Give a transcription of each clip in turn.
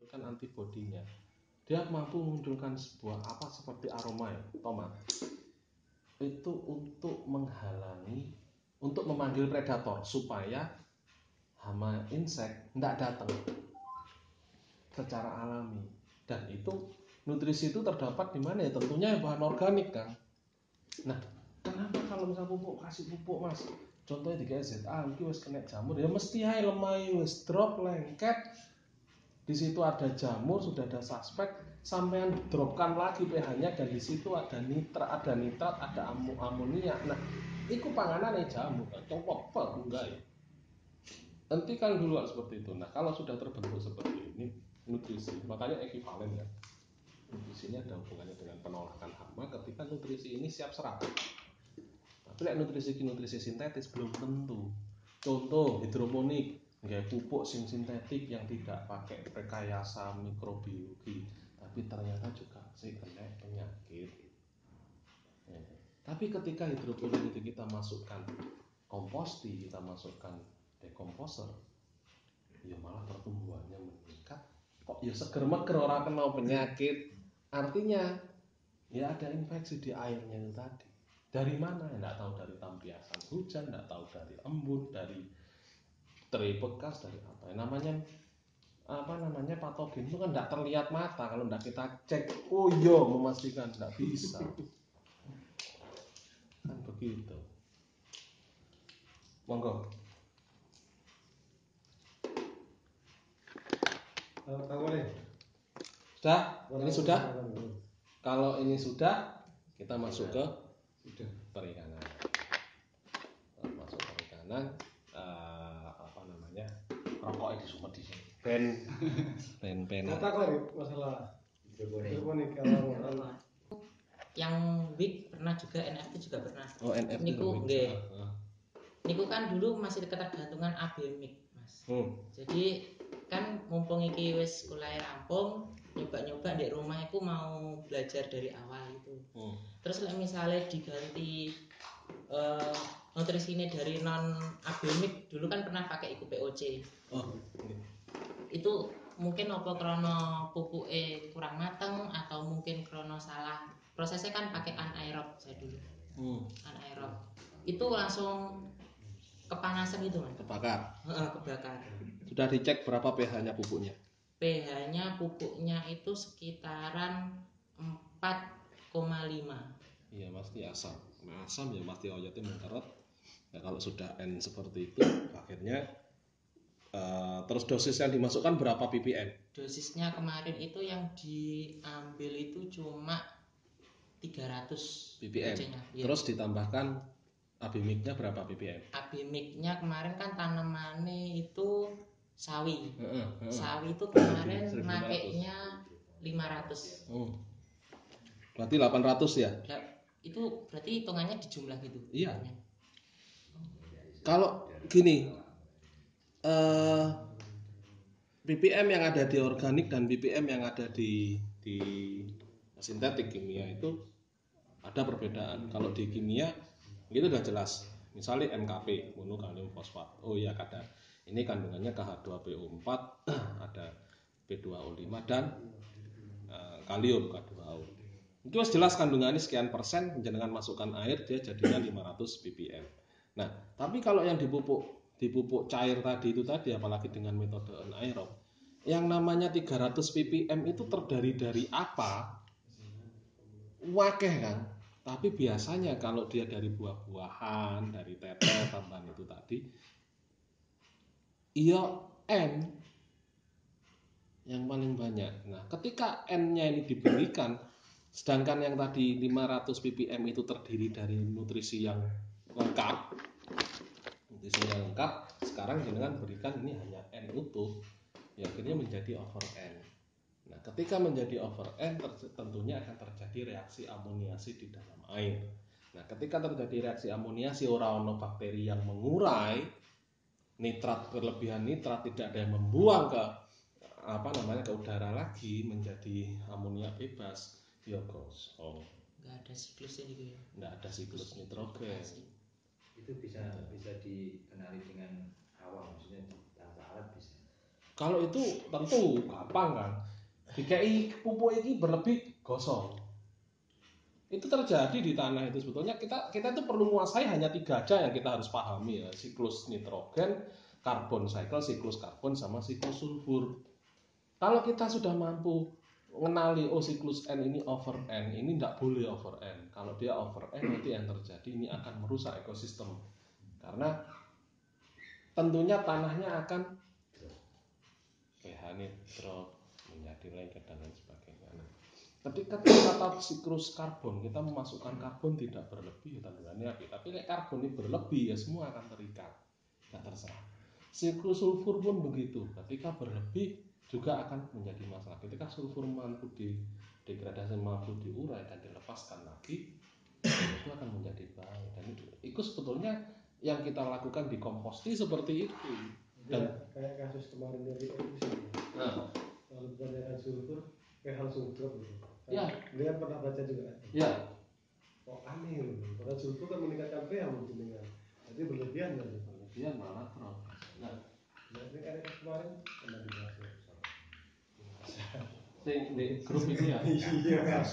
kan antibodinya. Dia mampu memunculkan sebuah apa seperti aroma ya, tomat. Itu untuk menghalangi, untuk memanggil predator supaya hama insek tidak datang secara alami. Dan itu nutrisi itu terdapat di mana ya? Tentunya bahan organik kan. Nah, kenapa kalau misal pupuk kasih pupuk mas? Contohnya di ZA, ini wis kena jamur, ya mesti aja lemah wis drop lengket. Di situ ada jamur, sudah ada suspek, sampean dropkan lagi pH-nya dan di situ ada nitrat, ada amonia. Nah, itu panganan jamur, coba apa enggak ya? Hentikan dulu seperti itu. Nah, kalau sudah terbentuk seperti ini, nutrisi, makanya ekuivalen ya. Nutrisinya ada hubungannya dengan penolakan hama ketika nutrisi ini siap serap. Tapi nutrisi sintetis belum tentu. Contoh hidroponik, kayak pupuk sintetik yang tidak pakai rekayasa mikrobiologi, tapi ternyata juga kena penyakit. Tapi ketika hidroponik itu kita masukkan komposti, kita masukkan dekomposer, ya malah pertumbuhannya meningkat. Kok ya seger-meger, orang kena penyakit. Artinya ya ada infeksi di airnya itu tadi. Dari mana? Tidak tahu, dari tampiasan hujan, tidak tahu dari embun, dari teri bekas, dari apa. Namanya patogen itu kan tidak terlihat mata. Kalau tidak kita cek, oh iya, memastikan tidak bisa. Kan begitu. Monggo. Sudah? Ini sudah? Kalau ini sudah, kita masuk ke perikanan. Masuk perikanan, rokoknya disumet di sini. Pen. Kata kok masalah hidroponik kalau yang WIC pernah juga, NFT juga pernah. Oh, NFT. Niku kan dulu masih ketergantungan abemik, Mas. Jadi kan mumpung iki wis kuliah rampung, nyoba-nyoba di rumah aku mau belajar dari awal itu. Terus misalnya diganti nutrisi ini dari non abemik, dulu kan pernah pakai iku POC. Itu mungkin apa krono pupuke kurang mateng atau mungkin krono salah. Prosesnya kan pakai anaerob saya dulu. Anaerob. Itu langsung kepanasan gitu, Mas. Kebakar. Kebakar. Sudah dicek berapa pH-nya pupuknya? pH-nya pupuknya itu sekitaran 4,5. Iya, pasti asam. Nah, asam ya pasti oyotnya mengkerut. Nah, kalau sudah N seperti itu, akhirnya terus dosis yang dimasukkan berapa ppm? Dosisnya kemarin itu yang diambil itu cuma 300 ppm. Ya. Terus ditambahkan abimiknya berapa ppm? Abimiknya kemarin kan tanamannya itu sawi. Sawi itu kemarin makainya 500. Berarti 800 ya? Itu berarti hitungannya di jumlah gitu. Iya. Kalau gini, ppm yang ada di organik dan ppm yang ada di sintetik kimia itu ada perbedaan. Kalau di kimia itu udah jelas. Misalnya MKP, monokalium fosfat. Oh iya, kadar. Ini kandungannya KH2PO4, ada P2O5 dan kalium K2O. Itu jelas kandungannya sekian persen, dengan masukkan air dia jadinya 500 ppm. Nah, tapi kalau yang dipupuk cair tadi itu tadi, apalagi dengan metode anaerob, yang namanya 300 ppm itu terdiri dari apa? Wakeh kan? Tapi biasanya kalau dia dari buah-buahan, dari tetes, tambahan itu tadi, iya N yang paling banyak. Nah, ketika N-nya ini diberikan, sedangkan yang tadi 500 ppm itu terdiri dari nutrisi yang lengkap, sekarang dengan berikan ini hanya N utuh, ya akhirnya menjadi over N. Nah, ketika menjadi over N, tentunya akan terjadi reaksi amoniasi di dalam air. Nah, ketika terjadi reaksi amoniasi, ono bakteri yang mengurai nitrat, berlebihan nitrat, tidak ada yang membuang ke ke udara lagi menjadi amonia bebas, ya gosong. Nggak ada siklusnya gitu ya. Nggak ada siklus nitrogen. Itu bisa dikenali dengan awam, maksudnya tanpa alat bisa. Kalau itu tentu gampang kan. DKI pupuk ini berlebih gosong. Itu terjadi di tanah itu sebetulnya kita itu perlu menguasai hanya 3 aja yang kita harus pahami ya, siklus nitrogen, karbon cycle, siklus karbon sama siklus sulfur. Kalau kita sudah mampu mengenali siklus N ini over N, ini tidak boleh over N. Kalau dia over N nanti yang terjadi ini akan merusak ekosistem. Karena tentunya tanahnya akan pH-nya drop menjadi lengket dan lain sebagainya. Nah, ketika kata siklus karbon kita memasukkan karbon tidak berlebih tentunya tapi karbon ini berlebih ya semua akan terikat, tidak terserah. Siklus sulfur pun begitu, ketika berlebih juga akan menjadi masalah. Ketika sulfur mampu degradasi, mampu diurai dan dilepaskan lagi, itu akan menjadi baik. Dan itu sebetulnya yang kita lakukan di komposti seperti itu. Dan kayak kasus kemarin dari episode. Nah, kalau bukan sulfur, pH langsung drop gitu. Ya. Dia pernah baca juga. Ya. Kok aneh gitu. Karena sulfur kan meningkatkan pH mungkin dengan. Jadi berlebihan kan. Berlebihan malah drop. Nah, ini kayak kemarin pernah dibahas. Di grup itu ya. Iya.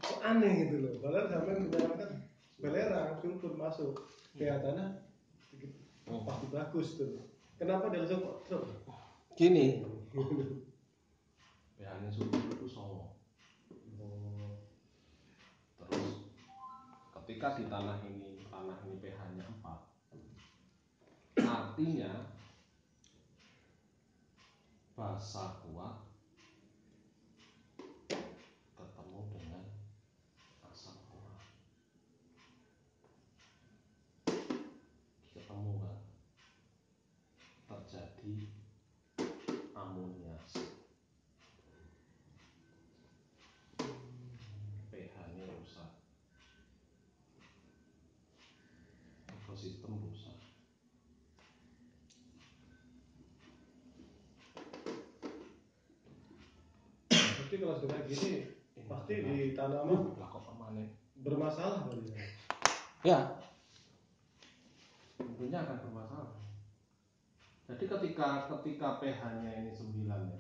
Kok aneh gitu loh. Padahal sampai menyarankan belerang sulfur masuk pH tanah pasti bagus tuh. Kenapa dia langsung kok drop? Gini. pH-nya sulfur itu 9. Terus ketika di tanah ini pH-nya 4. Artinya basa kuat ketemu dengan asam kuat, ketemu kan, terjadi amoniasi, pH-nya rusak, ekosistem rusak. Tapi kalau sudah gini pasti di tanaman bermasalah kali ya. Ya, tentunya akan bermasalah. Jadi ketika pH-nya ini 9 ya,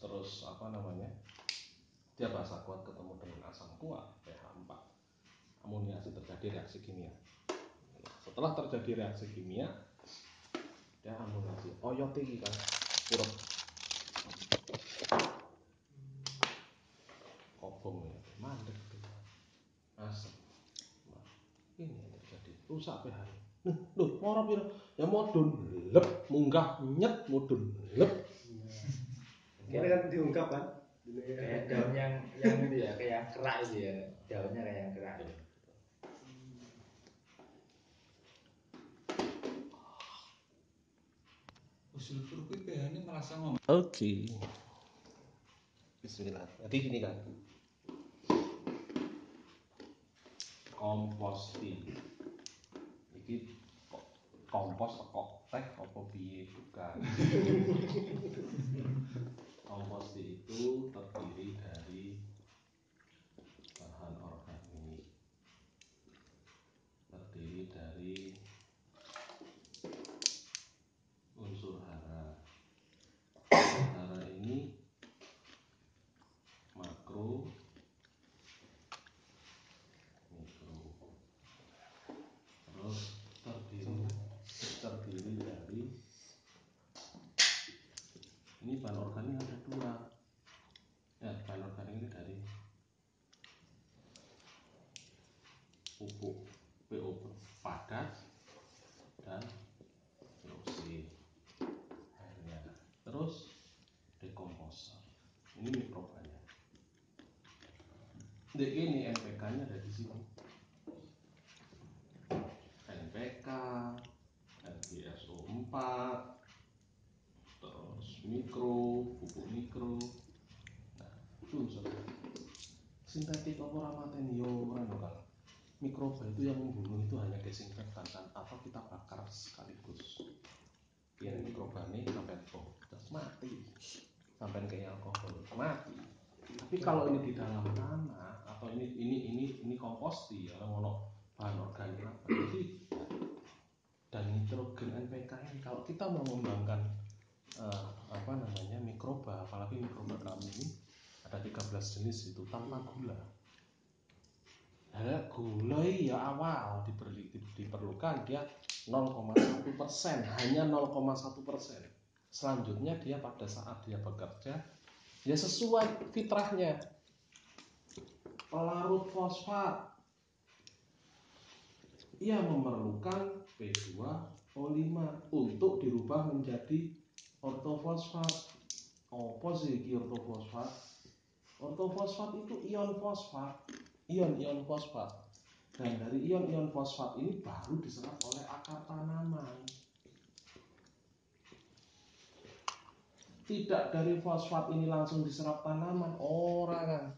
terus apa namanya, dia basa kuat ketemu dengan asam kuat pH 4, amoniasi, terjadi reaksi kimia. Setelah terjadi reaksi kimia, dia amoniasi, oyot iki kan, kurang kobong ya, mandek gitu, asam. Nah, ini yang terjadi, rusak pH. Loh, moro piro? Ya mudun lep, munggah nyet, mudun lep. Ini kan diungkap kan? Kayak daun yang itu ya, kayak yang kerak itu ya, daunnya kayak yang kerak. Sulfur kuwi pH-ne merasa ngomong. Oke. Bismillah. Jadi gini kan. Komposti. Iki kompos kok teh apa piye bukan. Komposti itu terdiri dari bahan organik. Terdiri dari unsur hara. Hara ini makro, mikro. Terus terdiri dari ini bahan organik ada 2. Ya, bahan organik ini dari pupuk PO padat dan VOC airnya. Terus dekomposer. Ini mikrobanya. Ini NPK-nya ada di sini. NPK, NPSO4, terus mikro, pupuk mikro. Nah, itu unsur sintetik apa ramaten yo ora lokal. Mikroba itu yang membunuh itu hanya desinfektan kan, atau kita bakar sekaligus. Biar mikroba ini sampai terus mati, sampai kayak alkohol mati. Tapi kalau ini di dalam tanah atau ini komposti ya, orang ono bahan organik apa, jadi nitrogen NPK ini kalau kita mau mengembangkan mikroba, apalagi mikroba kami ini ada 13 jenis itu tanpa gula. Gula ya awal diperlukan dia 0,1%, hanya 0,1%. Selanjutnya dia pada saat dia bekerja dia sesuai fitrahnya. Pelarut fosfat ia memerlukan P2O5 untuk dirubah menjadi ortofosfat. Apa sih ortofosfat? Ortofosfat itu ion fosfat, ion fosfat. Dan dari ion fosfat ini baru diserap oleh akar tanaman. Tidak dari fosfat ini langsung diserap tanaman, orang.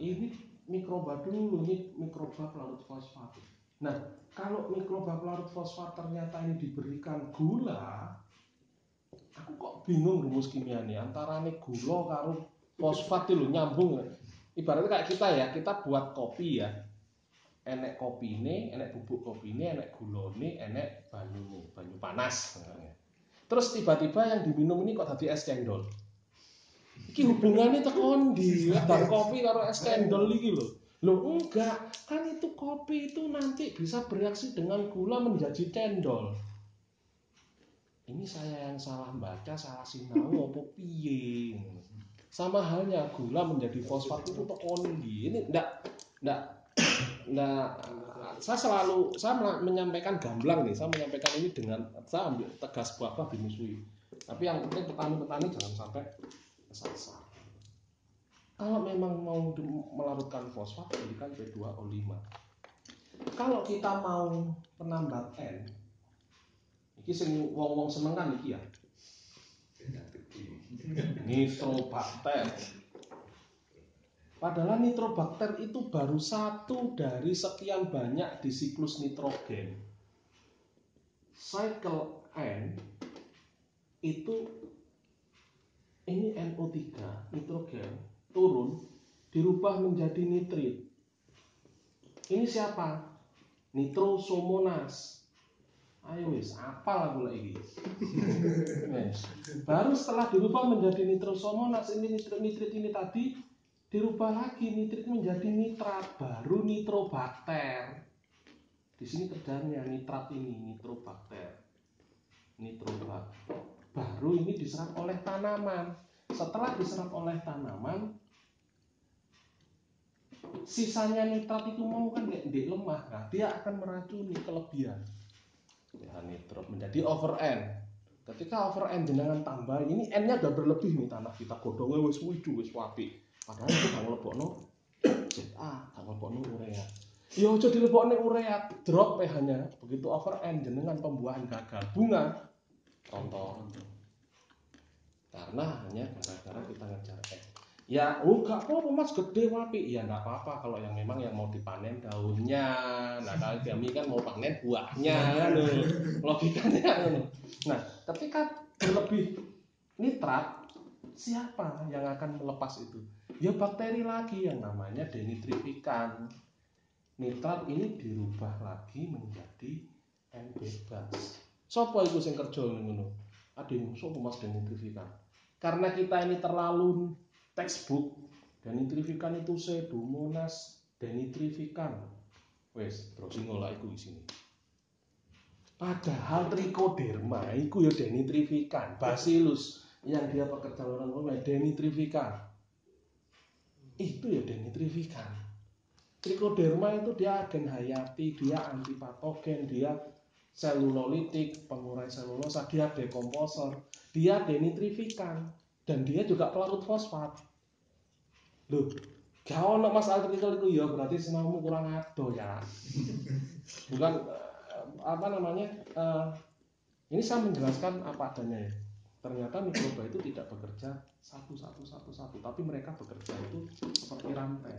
Ini mikroba dulu, ini mikroba pelarut fosfat. Nah, kalau mikroba pelarut fosfat ternyata ini diberikan gula, aku kok bingung rumus kimia nih antara nih gula karo fosfat itu nyambung. Ibaratnya kayak kita ya, kita buat kopi ya. Enek kopine, enek bubuk kopine, enek gulone, enek banyu panas. Terus tiba-tiba yang diminum ini kok tadi es cendol. Iki hubungannya tekan di dan kopi karo es cendol iki lho. Loh enggak, kan itu kopi itu nanti bisa bereaksi dengan gula menjadi cendol. Ini saya yang salah baca, salah sinau apa piye? Sama halnya gula menjadi fosfat itu tekan di. Ini enggak saya menyampaikan gamblang nih, saya menyampaikan ini dengan saya ambil tegas buah dimusuhi. Tapi yang penting petani-petani jangan sampai kesasar. Kalau memang mau melarutkan fosfat, berikan P2O5. Kalau kita mau penambat N, iki sing wong-wong seneng kan iki ya. Nitrobakter. Padahal nitrobakter itu baru satu dari sekian banyak di siklus nitrogen. Cycle N itu ini NO3, nitrogen turun dirubah menjadi nitrit. Ini siapa? Nitrosomonas. Ayo wis, apal aku lagi. Baru setelah dirubah menjadi nitrosomonas, ini nitrit ini tadi dirubah lagi nitrit menjadi nitrat, baru nitrobakter. Di sini kerjanya nitrat ini nitrobakter. Baru ini diserap oleh tanaman. Setelah diserap oleh tanaman, sisanya nitrat itu mau kan di lemah, nah, dia akan meracuni kelebihan. Ya, nitrat menjadi over N. Ketika over N jenengan tambah, ini N-nya udah berlebih nih tanah kita godongnya wis wuju wis wapi. Padahal itu gak ngelebokno ZA, gak ngelebokno urea. Ya aja dilebokne urea, drop pH-nya. Begitu over N jenengan pembuahan gagal, bunga rontok. Karena hanya gara-gara kita ngejar N. Ya, enggak apa-apa Mas, gede wapi. Ya enggak apa-apa kalau yang memang yang mau dipanen daunnya. Nah, kalau kami kan mau panen buahnya kan. Logikanya kan. Nah, ketika berlebih nitrat, siapa yang akan melepas itu? Ya bakteri lagi yang namanya denitrifikan. Nitrat ini dirubah lagi menjadi N bebas. Sopo iku sing kerja ngono? Adeng sopo Mas denitrifikan? Karena kita ini terlalu textbook, denitrifikan itu Pseudomonas denitrifikan. Wes, terus ngolah iku di sini. Padahal Trichoderma iku ya denitrifikan, Bacillus yang dia pekerja orang denitrifikan. Itu ya denitrifikan. Trichoderma itu dia agen hayati, dia antipatogen, dia selulolitik, pengurai selulosa, dia dekomposer, dia denitrifikan, dan dia juga pelarut fosfat. Loh, gak ono Mas artikel itu ya berarti senangmu kurang ado ya. Bukan ini saya menjelaskan apa adanya ya. Ternyata mikroba itu tidak bekerja satu, tapi mereka bekerja itu seperti rantai.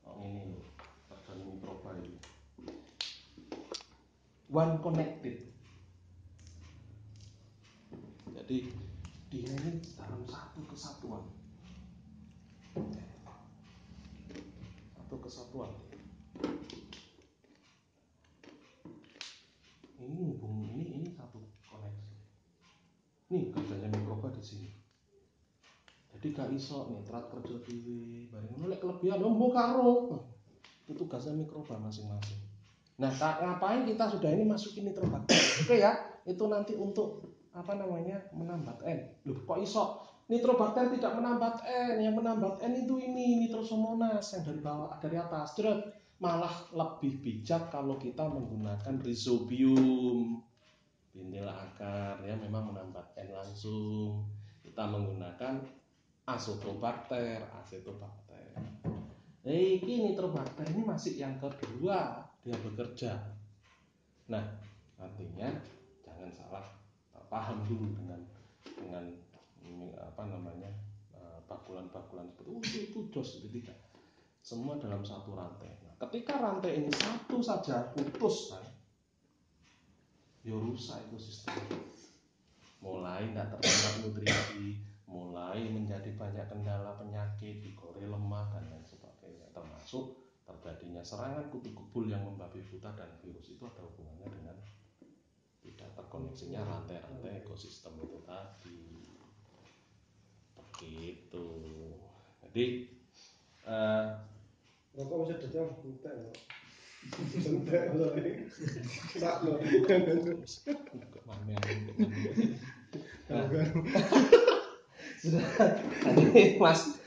Oh ini kerja mikroba ini. One connected. Jadi dia ini dalam satu kesatuan. Satu kesatuan. nih kerjanya mikroba di sini. Jadi gak iso nitrat kerja dhewe, bareng ngono lek kelebihan mbok karo. Itu tugasnya mikroba masing-masing. Nah, ngapain kita sudah ini masukin nitrobakter? Oke ya, itu nanti untuk apa namanya menambah N. Loh, kok iso nitrobakter tidak menambah N? Yang menambah N itu ini nitrosomonas yang dari bawah dari atas. Terus malah lebih bijak kalau kita menggunakan rhizobium bintil akar ya, memang menambah N langsung. Kita menggunakan Azotobacter. Ini nitrobakter ini masih yang kedua dia bekerja. Nah, artinya jangan salah paham dulu dengan apa namanya bakulan-bakulan seperti itu dos itu tidak. Semua dalam satu rantai. Nah, ketika rantai ini satu saja putus kan, ya rusak ekosistem. Mulai tidak terserap nutrisi, mulai menjadi banyak kendala penyakit, digore lemah dan lain sebagainya, termasuk terjadinya serangan kutu kebul yang membabi buta dan virus itu ada hubungannya dengan tidak terkoneksinya rantai-rantai ekosistem itu tadi. Begitu. Jadi rokok bisa datang entek loh. Entek loh ini. Sak loh. Ini Mas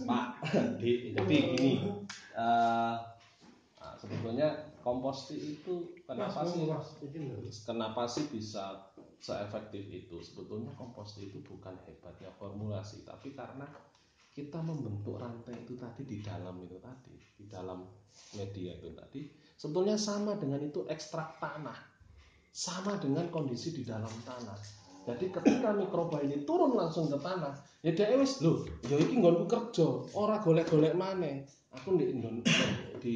Pak Dik. Jadi gini, sebetulnya komposti itu kenapa sih bisa seefektif itu? Sebetulnya komposti itu bukan hebatnya formulasi, tapi karena kita membentuk rantai itu tadi di dalam media itu tadi. Sebetulnya sama dengan itu ekstrak tanah, sama dengan kondisi di dalam tanah. Jadi ketika mikroba ini turun langsung ke tanah, ya dia wis lho, ya iki nggonku kerja, ora golek-golek maneh. Aku di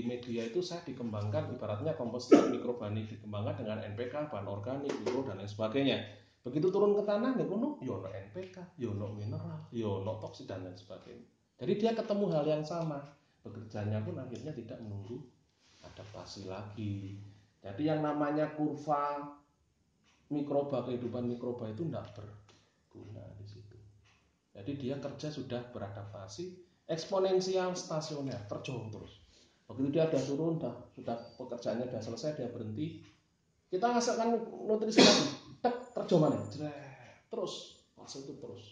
media itu saya dikembangkan ibaratnya komposti mikroba ini dikembangkan dengan NPK, bahan organik, mikro dan lain sebagainya. Begitu turun ke tanah nek kono ya ono NPK, ya ono mineral, ya ono toksik dan lain sebagainya. Jadi dia ketemu hal yang sama. Bekerjanya pun akhirnya tidak menunggu adaptasi lagi. Jadi yang namanya kurva mikroba, kehidupan mikroba itu tidak berguna di situ. Jadi dia kerja sudah beradaptasi, eksponensial stasioner, terjun terus. Begitu dia sudah turun, sudah pekerjaannya sudah selesai, dia berhenti. Kita ngasihkan nutrisi lagi, terjun mana? Terus, itu terus.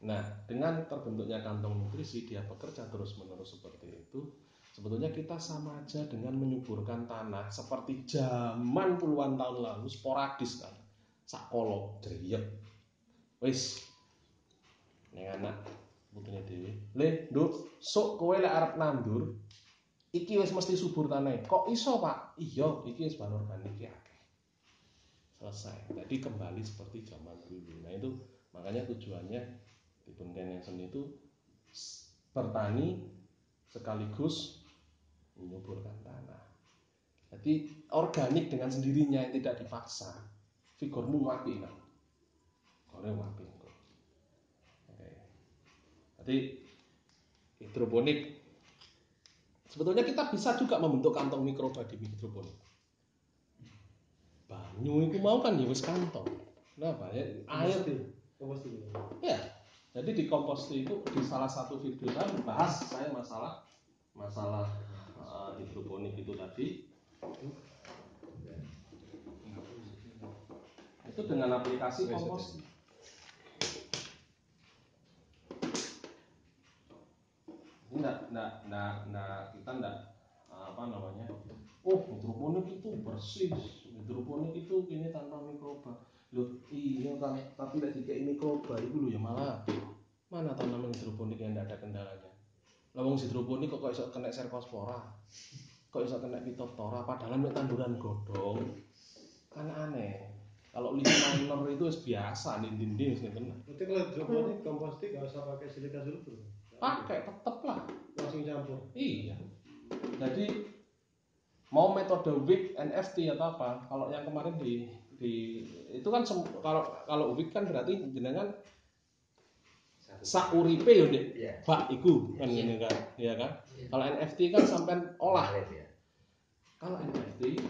Nah, dengan terbentuknya kantong nutrisi, dia bekerja terus-menerus seperti itu. Sebetulnya kita sama aja dengan menyuburkan tanah seperti zaman puluhan tahun lalu sporadis kan. Sakolo driyek. Wis. Ning anak putune dhewe. Le, Nduk, sok kowe lek arep nandur, iki wis mesti subur tanah. Kok iso, Pak? Iya, iki wis bahan organik ya. Selesai. Jadi kembali seperti zaman dulu. Nah, itu makanya tujuannya di Bunkenesen itu bertani sekaligus menyuburkan tanah. Jadi organik dengan sendirinya yang tidak dipaksa. Figurmu wapi kan? Korek wapi. Oke. Jadi hidroponik. Sebetulnya kita bisa juga membentuk kantong mikroba di hidroponik. Banyu itu mau kan ya wis kantong. Kenapa ya? Air komposti. Ya. Jadi di komposti itu di salah satu video saya bahas saya masalah hidroponik itu tadi. Itu dengan aplikasi komposti. Ini kita enggak apa namanya? Oh, hidroponik itu bersih. Hidroponik itu ini tanpa mikroba. Loh, iya kan, tapi lek dikek mikroba itu lho ya malah. Mana tanaman hidroponik yang enggak ada kendalanya? Lah wong hidroponik kok iso kena Cercospora? Kok iso kena Phytophthora padahal nek tanduran godhong. Kan aneh. Kalau leaf miner itu biasa dinding-dinding ngeten. Berarti kalau hidroponik komposti enggak usah pakai silika sulfur. Pakai tetep lah. Langsung campur. Iya. Jadi mau metode WIC, NFT atau apa? Kalau yang kemarin di itu kan kalau WIC kan berarti jenengan sauripe yo Dik. Bak iku kan ngene kan, ya kan? Kalau NFT kan sampean olah. Kalau NFT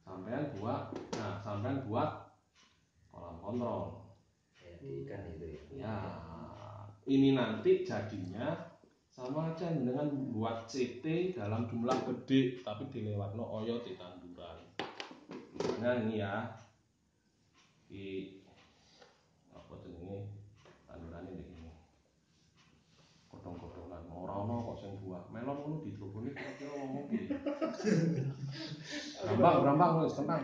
sampean buat, nah digunakan buat kolam kontrol. Ya, di ikan itu ya. Ya, ini nanti jadinya sama aja dengan buat CT dalam jumlah gede tapi dilewatno oyo di tanduran. Nah ini ya, di apa jenenge tanduran ini kodong-kodongan ora ono kok sing buah melon ngono didrobone kira-kira ngomong ki. Brambang wis tenang.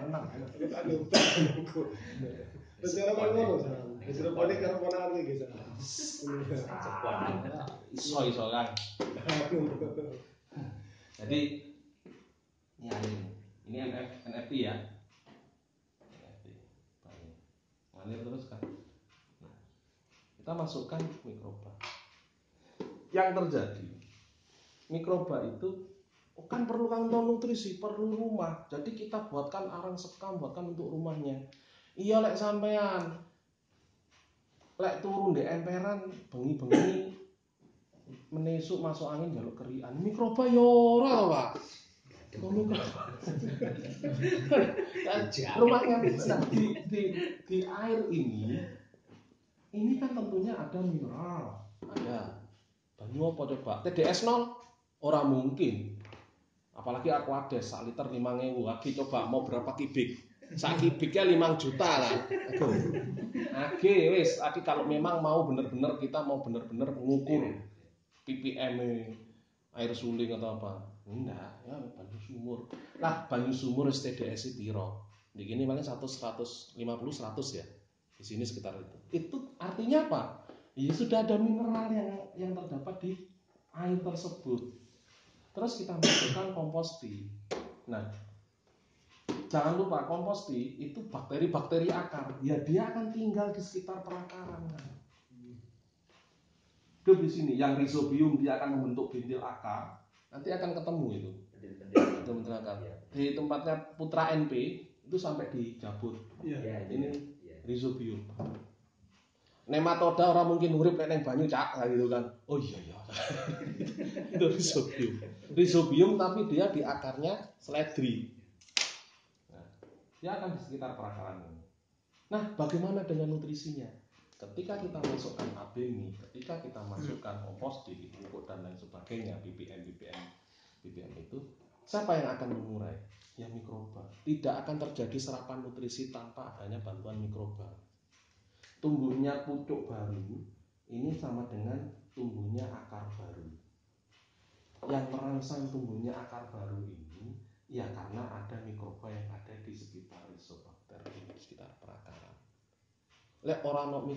Secara ngono Sam. Hidroponik karo ponakan iki Sam. Iso kan. Jadi ya ini NFT ya. NFT. Ngalir terus kan. Kita masukkan mikroba. Yang terjadi mikroba itu kan perlu kantong nutrisi, perlu rumah. Jadi kita buatkan arang sekam, buatkan untuk rumahnya. Iya lek sampean lek turun di emperan bengi-bengi menesuk masuk angin jaluk kerian. Mikroba yo ora to, Pak. Mikroba. Rumahnya nah, di air ini kan tentunya ada mineral, ada banyu apa coba? TDS 0 ora mungkin. Apalagi Aquades 1 liter 5.000. Lagi coba mau berapa kubik? Sak kubiknya 5 juta lah. Oke, wis, Adi kalau memang mau bener-bener kita mau bener-bener mengukur ppm air suling atau apa. Enggak, ya banyu sumur. Lah banyu sumur TDS piro? Di sini paling 150 100 ya. Di sini sekitar itu. Itu artinya apa? Ya sudah ada mineral yang terdapat di air tersebut. Terus kita masukkan komposti. Nah, jangan lupa komposti itu bakteri-bakteri akar. Ya dia akan tinggal di sekitar perakaran. Itu di sini yang rhizobium dia akan membentuk bintil akar. Nanti akan ketemu itu. Bintil akar. Di tempatnya Putra NP itu sampai dijabut. Iya. Ini rhizobium. Nematoda orang mungkin urip nek banyu cak gitu kan. Oh iya. Itu rhizobium. Rhizobium tapi dia di akarnya seledri. Nah, dia akan di sekitar perakaran ini. Nah, bagaimana dengan nutrisinya? Ketika kita masukkan ABMI, ketika kita masukkan komposti, pupuk dan lain sebagainya, BBM itu, siapa yang akan mengurai? Ya mikroba. Tidak akan terjadi serapan nutrisi tanpa adanya bantuan mikroba. Tumbuhnya pucuk baru ini sama dengan tumbuhnya akar baru. Yang merangsang tumbuhnya akar baru ini ya karena ada mikroba yang ada di sekitar rizobakter, di sekitar perakaran. Lek ora ono